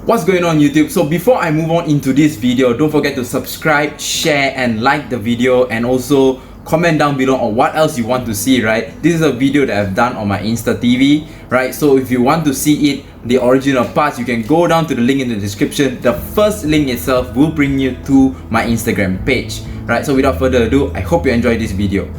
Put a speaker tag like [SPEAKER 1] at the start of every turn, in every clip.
[SPEAKER 1] What's going on YouTube? So before I move on into this video, don't forget to subscribe, share and like the video, and also comment down below on what else you want to see, right? This is a video that I've done on my Insta TV, right? So if you want to see it, the original parts, you can go down to the link in the description. The first link itself will bring you to my Instagram page, right? So without further ado, I hope you enjoyed this video.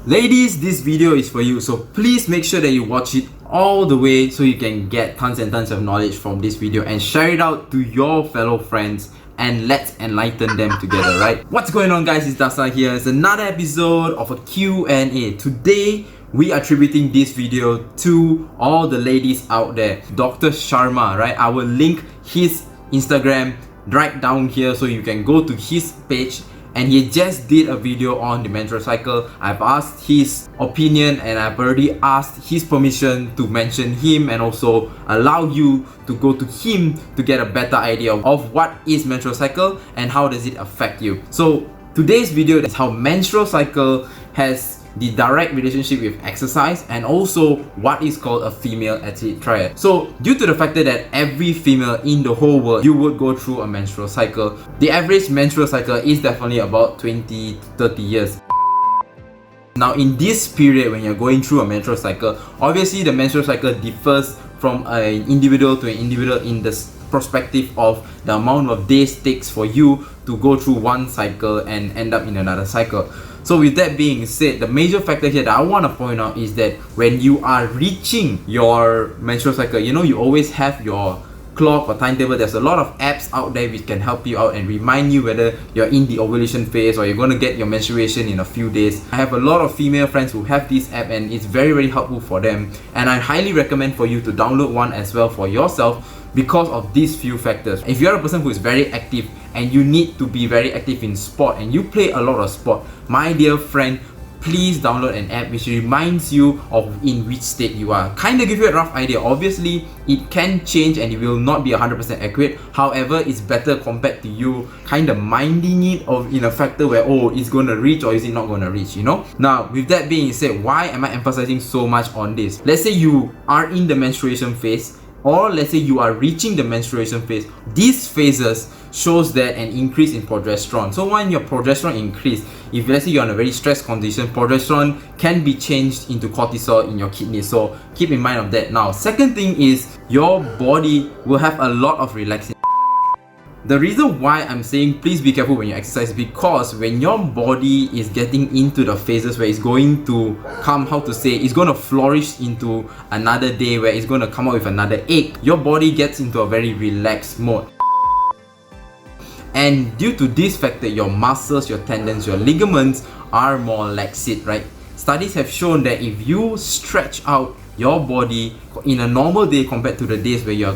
[SPEAKER 1] Ladies, this video is for you, so please make sure that you watch it all the way so you can get tons and tons of knowledge from this video and share it out to your fellow friends and let's enlighten them together, right? What's going on guys, it's Dasa here. It's another episode of a Q&A. Today, we are attributing this video to all the ladies out there. Dr. Sharma, right? I will link his Instagram right down here so you can go to his page. And he just did a video on the menstrual cycle. I've asked his opinion and I've already asked his permission to mention him and also allow you to go to him to get a better idea of what is menstrual cycle and how does it affect you. So today's video is how menstrual cycle has the direct relationship with exercise and also what is called a female athlete triad. So due to the factor that every female in the whole world, you would go through a menstrual cycle. The average menstrual cycle is definitely about 20 to 30 years. Now in this period when you're going through a menstrual cycle, obviously the menstrual cycle differs from an individual to an individual in the perspective of the amount of days it takes for you to go through one cycle and end up in another cycle. So with that being said, the major factor here that I want to point out is that when you are reaching your menstrual cycle, you know, you always have your clock or timetable. There's a lot of apps out there which can help you out and remind you whether you're in the ovulation phase or you're going to get your menstruation in a few days. I have a lot of female friends who have this app and it's very, very helpful for them. And I highly recommend for you to download one as well for yourself because of these few factors. If you're a person who is very active and you need to be very active in sport and you play a lot of sport, my dear friend, please download an app which reminds you of in which state you are. Kind of give you a rough idea. Obviously, it can change and it will not be 100% accurate. However, it's better compared to you kind of minding it of in a factor where, oh, it's going to reach or is it not going to reach, you know? Now, with that being said, why am I emphasizing so much on this? Let's say you are in the menstruation phase, or let's say you are reaching the menstruation phase. These phases shows that an increase in progesterone. So when your progesterone increase, if let's say you're in a very stressed condition, progesterone can be changed into cortisol in your kidney. So keep in mind of that. Now, second thing is your body will have a lot of relaxation. The reason why I'm saying please be careful when you exercise, because when your body is getting into the phases where it's going to come, it's going to flourish into another day where it's going to come out with another egg, your body gets into a very relaxed mode. And due to this factor, your muscles, your tendons, your ligaments are more laxate, right? Studies have shown that if you stretch out your body in a normal day compared to the days where you're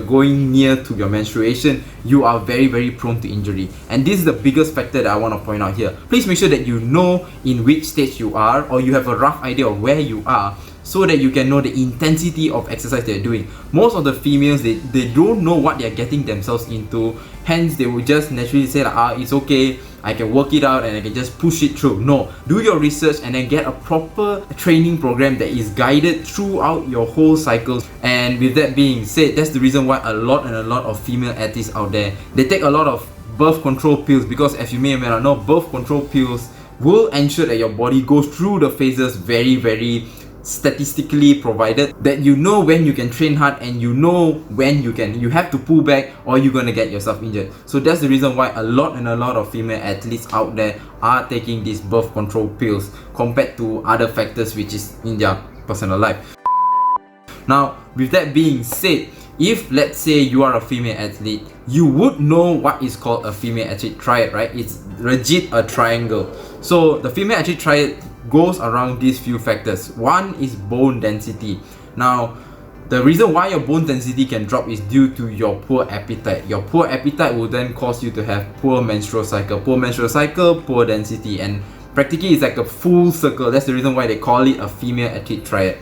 [SPEAKER 1] going near to your menstruation, you are very, very prone to injury. And this is the biggest factor that I want to point out here. Please make sure that you know in which stage you are, or you have a rough idea of where you are, so that you can know the intensity of exercise they're doing. Most of the females, they don't know what they're getting themselves into, hence they will just naturally say that, it's okay, I can work it out and I can just push it through. No, do your research and then get a proper training program that is guided throughout your whole cycle. And with that being said, that's the reason why a lot of female athletes out there, they take a lot of birth control pills, because as you may or may not know, birth control pills will ensure that your body goes through the phases very, very statistically provided, that you know when you can train hard and you know when you have to pull back or you're gonna get yourself injured. So that's the reason why a lot of female athletes out there are taking these birth control pills compared to other factors which is in their personal life. Now, with that being said, if let's say you are a female athlete, you would know what is called a female athlete triad, right? It's legit a triangle. So the female athlete triad goes around these few factors. One is bone density. Now, the reason why your bone density can drop is due to your poor appetite. Your poor appetite will then cause you to have poor menstrual cycle. Poor menstrual cycle, poor density, and practically it's like a full circle. That's the reason why they call it a female athlete triad.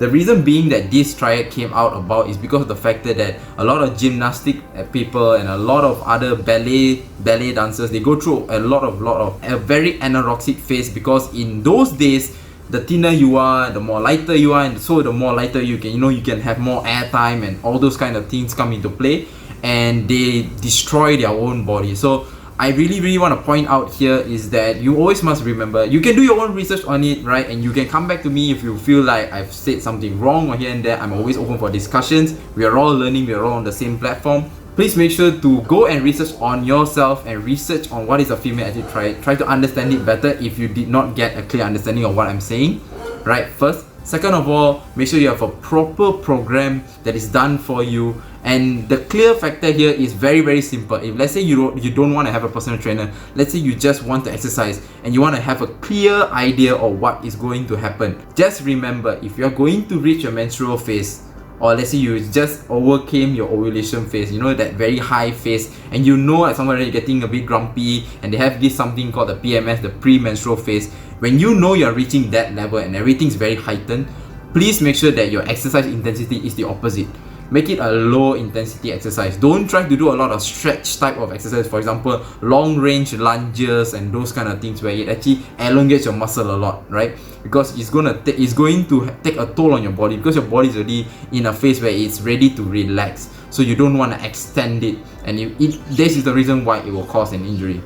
[SPEAKER 1] The reason being that this triad came out about is because of the fact that a lot of gymnastic people and a lot of other ballet dancers, they go through a lot of a very anorexic phase, because in those days, the thinner you are, the more lighter you are, and so the more lighter you can, you can have more airtime and all those kind of things come into play, and they destroy their own body. So I really want to point out here is that you always must remember, you can do your own research on it, right? And you can come back to me if you feel like I've said something wrong or here and there. I'm always open for discussions. We are all learning, we are all on the same platform. Please make sure to go and research on yourself and research on what is a female athlete triad. Try to understand it better if you did not get a clear understanding of what I'm saying, right? First. Second of all, make sure you have a proper program that is done for you. And the clear factor here is very simple. If let's say you don't want to have a personal trainer, let's say you just want to exercise and you want to have a clear idea of what is going to happen, just remember, if you're going to reach your menstrual phase, or let's say you just overcame your ovulation phase, that very high phase, and at somebody getting a bit grumpy, and they have this something called the PMS, the pre-menstrual phase. When you're reaching that level and everything's very heightened, please make sure that your exercise intensity is the opposite. Make it a low intensity exercise. Don't try to do a lot of stretch type of exercise. For example, long range lunges and those kind of things where it actually elongates your muscle a lot, right? Because it's going to take a toll on your body, because your body is already in a phase where it's ready to relax. So you don't want to extend it, and this is the reason why it will cause an injury.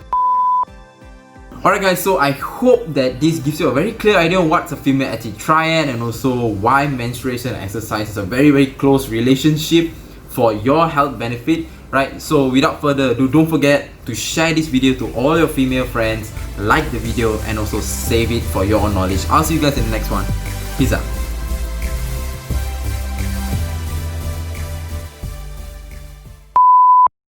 [SPEAKER 1] Alright guys, so I hope that this gives you a very clear idea of what's a female athlete triad, and also why menstruation and exercise is a very close relationship for your health benefit, right? So without further ado, don't forget to share this video to all your female friends, like the video, and also save it for your own knowledge. I'll see you guys in the next one. Peace out.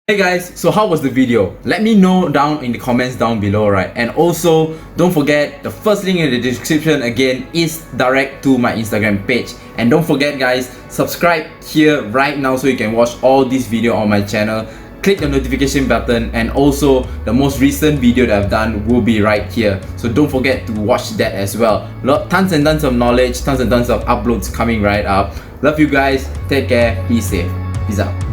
[SPEAKER 1] Hey guys, so how was the video? Let me know down in the comments down below, right? And also, don't forget, the first link in the description again is direct to my Instagram page. And don't forget guys, subscribe here right now so you can watch all this video on my channel. Click the notification button, and also the most recent video that I've done will be right here. So don't forget to watch that as well. Tons and tons of knowledge, tons and tons of uploads coming right up. Love you guys, take care, be safe, peace out.